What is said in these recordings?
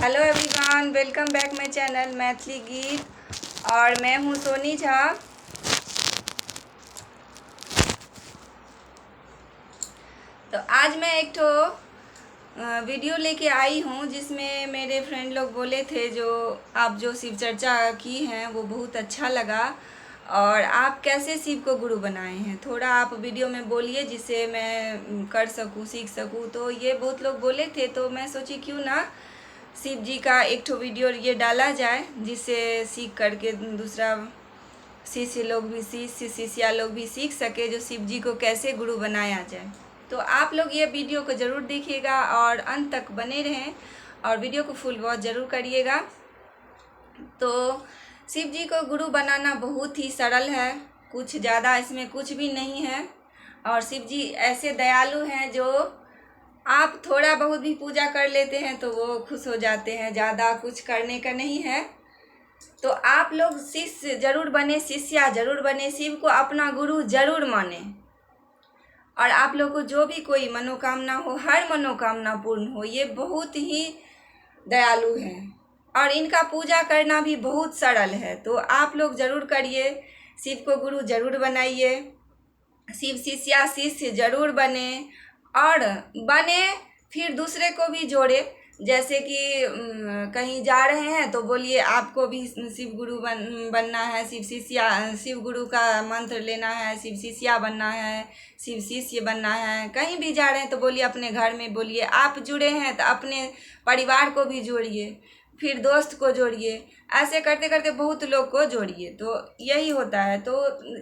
Hello everyone, welcome back my channel Maithili गीत। और मैं हूँ सोनी झा। तो आज मैं एक वीडियो लेके आई हूँ जिसमें मेरे फ्रेंड लोग बोले थे आप जो शिव चर्चा की हैं वो बहुत अच्छा लगा और आप कैसे शिव को गुरु बनाए हैं, थोड़ा आप वीडियो में बोलिए जिससे मैं कर सकूँ, सीख सकूँ। तो ये बहुत लोग बोले थे, तो मैं सोची क्यों ना शिव जी का एक वीडियो ये डाला जाए जिससे सीख करके दूसरा शिष्या लोग भी सीख सके जो शिव जी को कैसे गुरु बनाया जाए। तो आप लोग ये वीडियो को ज़रूर देखिएगा और अंत तक बने रहें और वीडियो को फुल वॉच ज़रूर करिएगा। तो शिव जी को गुरु बनाना बहुत ही सरल है, कुछ ज़्यादा इसमें कुछ भी नहीं है। और शिव जी ऐसे दयालु हैं जो आप थोड़ा बहुत भी पूजा कर लेते हैं तो वो खुश हो जाते हैं, ज़्यादा कुछ करने का नहीं है। तो आप लोग शिष्य जरूर बने, शिष्या जरूर बने, शिव को अपना गुरु जरूर माने और आप लोग को जो भी कोई मनोकामना हो, हर मनोकामना पूर्ण हो। ये बहुत ही दयालु हैं और इनका पूजा करना भी बहुत सरल है। तो आप लोग जरूर करिए, शिव को गुरु जरूर बनाइए, शिव शिष्या शिष्य जरूर बने और बने फिर दूसरे को भी जोड़े। जैसे कि कहीं जा रहे हैं तो बोलिए आपको भी शिव गुरु बनना है, शिव गुरु का मंत्र लेना है, शिव शिष्या बनना है, शिव शिष्य बनना है। कहीं भी जा रहे हैं तो बोलिए, अपने घर में बोलिए, आप जुड़े हैं तो अपने परिवार को भी जोड़िए, फिर दोस्त को जोड़िए, ऐसे करते करते बहुत लोग को जोड़िए। तो यही होता है। तो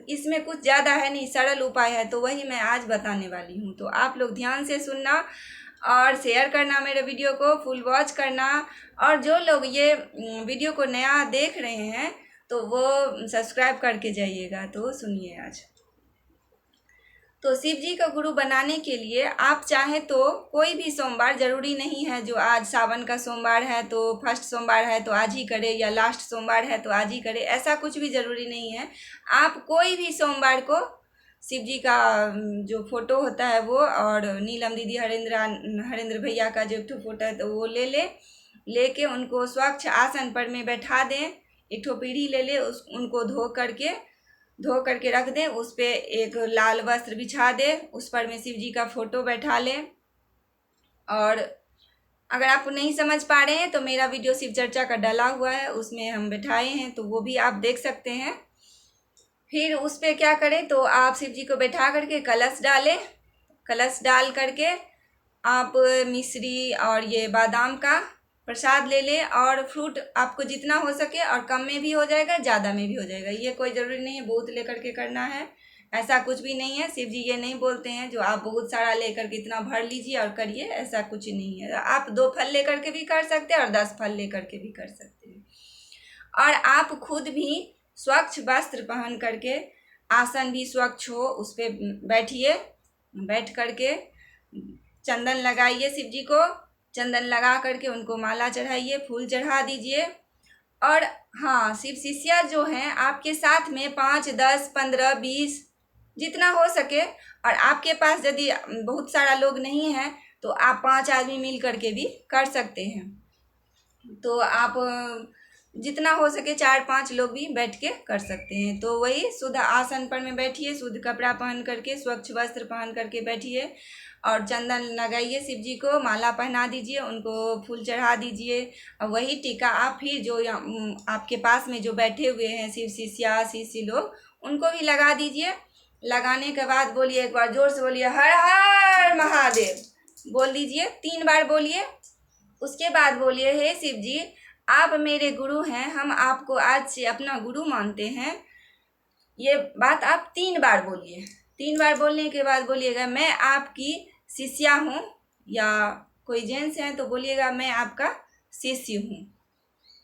इसमें कुछ ज़्यादा है नहीं, सरल उपाय है, तो वही मैं आज बताने वाली हूँ। तो आप लोग ध्यान से सुनना और शेयर करना, मेरे वीडियो को फुल वॉच करना। और जो लोग ये वीडियो को नया देख रहे हैं तो वो सब्सक्राइब करके जाइएगा। तो सुनिए आज। तो शिव जी का गुरु बनाने के लिए आप चाहें तो कोई भी सोमवार, ज़रूरी नहीं है जो आज सावन का सोमवार है तो फर्स्ट सोमवार है तो आज ही करें, या लास्ट सोमवार है तो आज ही करें, ऐसा कुछ भी ज़रूरी नहीं है। आप कोई भी सोमवार को शिव जी का जो फोटो होता है वो, और नीलम दीदी, हरेंद्र भैया का जो फोटो है तो वो लेके उनको स्वच्छ आसन पर में बैठा दें। एक पीढ़ी ले उनको धो करके रख दें, उस पर एक लाल वस्त्र बिछा दें, उस पर में शिव जी का फोटो बैठा लें। और अगर आप नहीं समझ पा रहे हैं तो मेरा वीडियो शिव चर्चा का डला हुआ है, उसमें हम बैठाए हैं, तो वो भी आप देख सकते हैं। फिर उस पर क्या करें, तो आप शिव जी को बैठा करके कलश डालें। कलश डाल करके आप मिश्री और ये बादाम का प्रसाद ले लें, और फ्रूट आपको जितना हो सके, और कम में भी हो जाएगा, ज़्यादा में भी हो जाएगा। ये कोई ज़रूरी नहीं है बहुत लेकर के करना है, ऐसा कुछ भी नहीं है। शिव जी ये नहीं बोलते हैं जो आप बहुत सारा लेकर के इतना भर लीजिए और करिए, ऐसा कुछ नहीं है। आप 2 फल लेकर के भी कर सकते हैं और 10 फल लेकर के भी कर सकते हैं। और आप खुद भी स्वच्छ वस्त्र पहन करके, आसन भी स्वच्छ हो, उस पर बैठिए। बैठ करके चंदन लगाइए, शिव जी को चंदन लगा करके उनको माला चढ़ाइए, फूल चढ़ा दीजिए। और हाँ, शिव शिष्या जो हैं आपके साथ में 5, 10, 15, 20 जितना हो सके। और आपके पास यदि बहुत सारा लोग नहीं है तो आप 5 आदमी मिल करके भी कर सकते हैं। तो आप जितना हो सके 4-5 लोग भी बैठ के कर सकते हैं। तो वही शुद्ध आसन पर में बैठिए, शुद्ध कपड़ा पहन करके, स्वच्छ वस्त्र पहन करके बैठिए और चंदन लगाइए, शिव जी को माला पहना दीजिए, उनको फूल चढ़ा दीजिए। और वही टीका आप फिर जो आपके पास में जो बैठे हुए हैं शिव शिष्या शिष्य लोग, उनको भी लगा दीजिए। लगाने के बाद बोलिए, एक बार जोर से बोलिए, हर हर महादेव बोल दीजिए, 3 बार बोलिए। उसके बाद बोलिए, हे शिव जी, आप मेरे गुरु हैं, हम आपको आज से अपना गुरु मानते हैं। ये बात आप 3 बार बोलिए। 3 बार बोलने के बाद बोलिएगा, मैं आपकी शिष्या हूँ, या कोई जेंट्स हैं तो बोलिएगा मैं आपका शिष्य हूँ,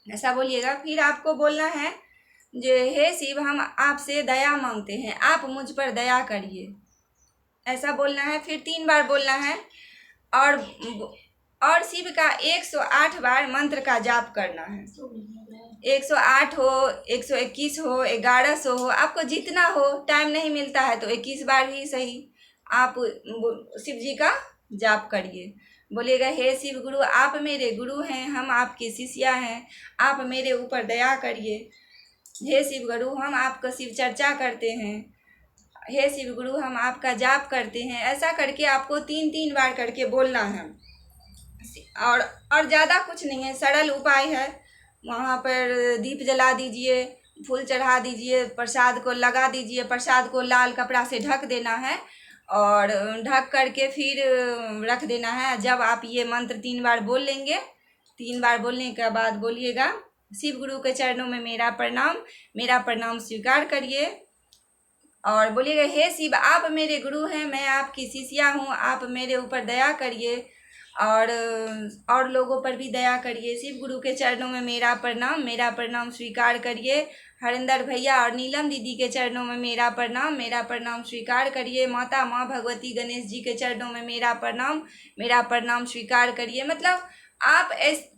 ऐसा बोलिएगा। फिर आपको बोलना है जो, हे शिव, हम आपसे दया मांगते हैं, आप मुझ पर दया करिए, ऐसा बोलना है। फिर 3 बार बोलना है। और शिव का 108 बार मंत्र का जाप करना है। 108 हो, 121 हो, 1100 हो, आपको जितना हो। टाइम नहीं मिलता है तो 21 बार भी सही, आप शिव जी का जाप करिए। बोलिएगा हे शिव गुरु आप मेरे गुरु हैं, हम आपके शिष्या हैं, आप मेरे ऊपर दया करिए। हे शिव गुरु हम आपका शिव चर्चा करते हैं, हे शिव गुरु हम आपका जाप करते हैं। ऐसा करके आपको 3 बार करके बोलना है। और ज़्यादा कुछ नहीं है, सरल उपाय है। वहाँ पर दीप जला दीजिए, फूल चढ़ा दीजिए, प्रसाद को लगा दीजिए, प्रसाद को लाल कपड़ा से ढक देना है और ढक करके फिर रख देना है। जब आप ये मंत्र 3 बार बोल लेंगे, 3 बार बोलने के बाद बोलिएगा शिव गुरु के चरणों में मेरा प्रणाम स्वीकार करिए और बोलिएगा हे शिव आप मेरे गुरु हैं, मैं आपकी शिष्या हूँ, आप मेरे ऊपर दया करिए और लोगों पर भी दया करिए। शिव गुरु के चरणों में मेरा प्रणाम स्वीकार करिए। हरिंदर भैया और नीलम दीदी के चरणों में मेरा प्रणाम स्वीकार करिए। माता माँ भगवती गणेश जी के चरणों में मेरा प्रणाम स्वीकार करिए। मतलब आप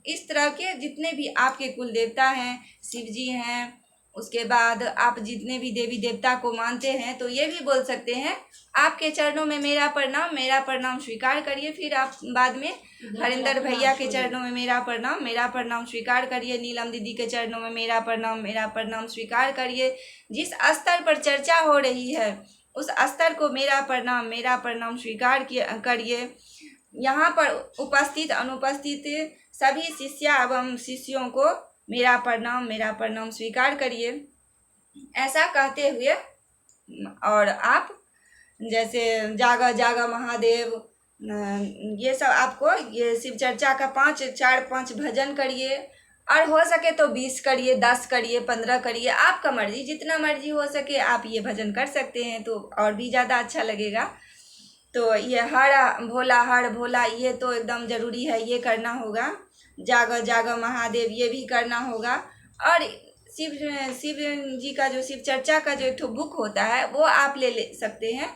इस तरह के जितने भी आपके कुल देवता हैं, शिव जी हैं, उसके बाद आप जितने भी देवी देवता को मानते हैं तो ये भी बोल सकते हैं आपके चरणों में मेरा प्रणाम स्वीकार करिए। फिर आप बाद में हरिंदर भैया के चरणों में मेरा प्रणाम स्वीकार करिए। नीलम दीदी के चरणों में मेरा प्रणाम स्वीकार करिए। जिस स्तर पर चर्चा हो रही है उस स्तर को मेरा प्रणाम स्वीकार करिए। यहाँ पर उपस्थित अनुपस्थित सभी शिष्या एवं शिष्यों को मेरा प्रणाम स्वीकार करिए। ऐसा कहते हुए और आप जैसे जागा जागा महादेव, ये सब आपको ये शिव चर्चा का 4-5 भजन करिए और हो सके तो 20 करिए, 10 करिए, 15 करिए, आपका मर्जी, जितना मर्जी हो सके आप ये भजन कर सकते हैं तो और भी ज़्यादा अच्छा लगेगा। तो ये हर भोला ये तो एकदम ज़रूरी है, ये करना होगा। जागा जागा महादेव ये भी करना होगा। और शिव जी का जो शिव चर्चा का जो एक बुक होता है वो आप ले सकते हैं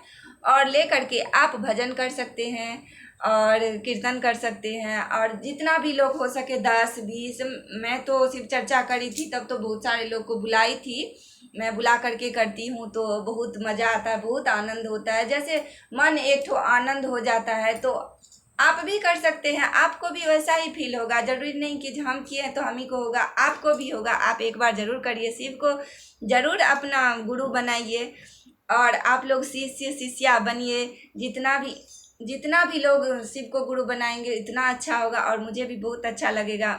और ले करके आप भजन कर सकते हैं और कीर्तन कर सकते हैं। और जितना भी लोग हो सके 10-20, मैं तो शिव चर्चा करी थी तब तो बहुत सारे लोग को बुलाई थी, मैं बुला करके करती हूँ तो बहुत मज़ा आता है, बहुत आनंद होता है। जैसे मन एक ठो आनंद हो जाता है तो आप भी कर सकते हैं, आपको भी वैसा ही फील होगा। जरूरी नहीं कि हम किए तो हम ही को होगा, आपको भी होगा। आप एक बार ज़रूर करिए, शिव को ज़रूर अपना गुरु बनाइए और आप लोग शिष्या बनिए। जितना भी लोग शिव को गुरु बनाएंगे इतना अच्छा होगा और मुझे भी बहुत अच्छा लगेगा।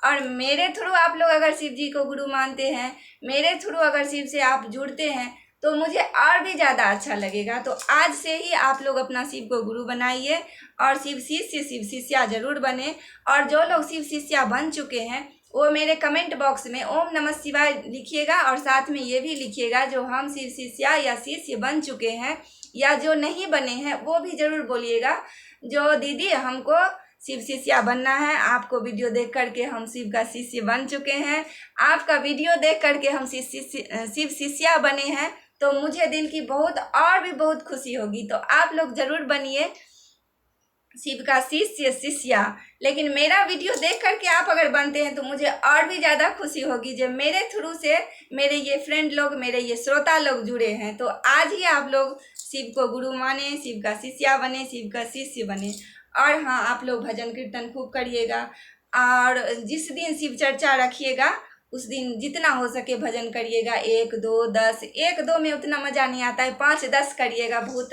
और मेरे थ्रू आप लोग अगर शिव जी को गुरु मानते हैं, मेरे थ्रू अगर शिव से आप जुड़ते हैं तो मुझे और भी ज़्यादा अच्छा लगेगा। तो आज से ही आप लोग अपना शिव को गुरु बनाइए और शिव शिष्या ज़रूर बने। और जो लोग शिव शिष्या बन चुके हैं वो मेरे कमेंट बॉक्स में ओम नमः शिवाय लिखिएगा और साथ में ये भी लिखिएगा जो हम शिव शिष्या या शिष्य बन चुके हैं या जो नहीं बने हैं वो भी ज़रूर बोलिएगा। जो दीदी हमको शिव शिष्या बनना है, आपको वीडियो देख करके हम शिव का शिष्य बन चुके हैं, आपका वीडियो देख करके हम शिव शिष्या बने हैं, तो मुझे दिल की और भी बहुत खुशी होगी। तो आप लोग ज़रूर बनिए शिव का शिष्या। लेकिन मेरा वीडियो देख करके आप अगर बनते हैं तो मुझे और भी ज़्यादा खुशी होगी जब मेरे थ्रू से मेरे ये फ्रेंड लोग, मेरे ये श्रोता लोग जुड़े हैं। तो आज ही आप लोग शिव को गुरु माने, शिव का शिष्या बने, शिव का शिष्य बने। और हाँ, आप लोग भजन कीर्तन खूब करिएगा और जिस दिन शिव चर्चा रखिएगा उस दिन जितना हो सके भजन करिएगा। 1, 2, 10, 1, 2 में उतना मज़ा नहीं आता है, 5, 10 करिएगा, बहुत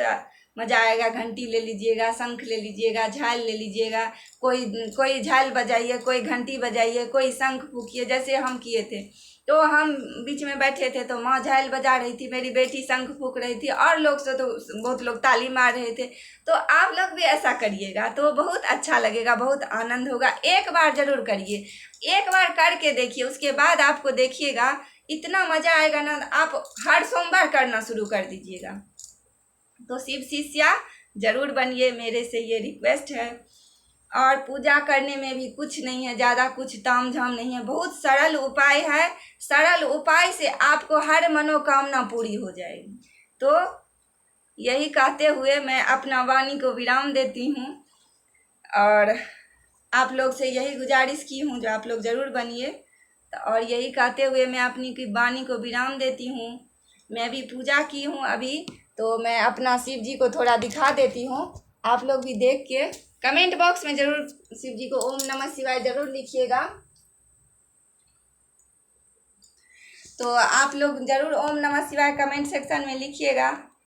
मज़ा आएगा। घंटी ले लीजिएगा, शंख ले लीजिएगा, झाल ले लीजिएगा, कोई झाल बजाइए, कोई घंटी बजाइए, कोई शंख फूकिए। जैसे हम किए थे तो हम बीच में बैठे थे तो माँ झाल बजा रही थी, मेरी बेटी शंख फूक रही थी और लोग से तो बहुत लोग ताली मार रहे थे। तो आप लोग भी ऐसा करिएगा तो बहुत अच्छा लगेगा, बहुत आनंद होगा। एक बार ज़रूर करिए, एक बार करके देखिए, उसके बाद आपको देखिएगा इतना मज़ा आएगा ना, आप हर सोमवार करना शुरू कर दीजिएगा। तो शिव शिष्या ज़रूर बनिए, मेरे से ये रिक्वेस्ट है। और पूजा करने में भी कुछ नहीं है, ज़्यादा कुछ ताम झाम नहीं है, बहुत सरल उपाय है। सरल उपाय से आपको हर मनोकामना पूरी हो जाएगी। तो यही कहते हुए मैं अपना वाणी को विराम देती हूँ और आप लोग से यही गुजारिश की हूँ जो आप लोग ज़रूर बनिए। और यही कहते हुए मैं अपनी की वाणी को विराम देती हूँ। मैं भी पूजा की हूँ अभी, तो मैं अपना शिव जी को थोड़ा दिखा देती हूँ, आप लोग भी देख के कमेंट बॉक्स में जरूर शिव जी को ओम नमः शिवाय जरूर लिखिएगा। तो आप लोग जरूर ओम नमः शिवाय कमेंट सेक्शन में लिखिएगा।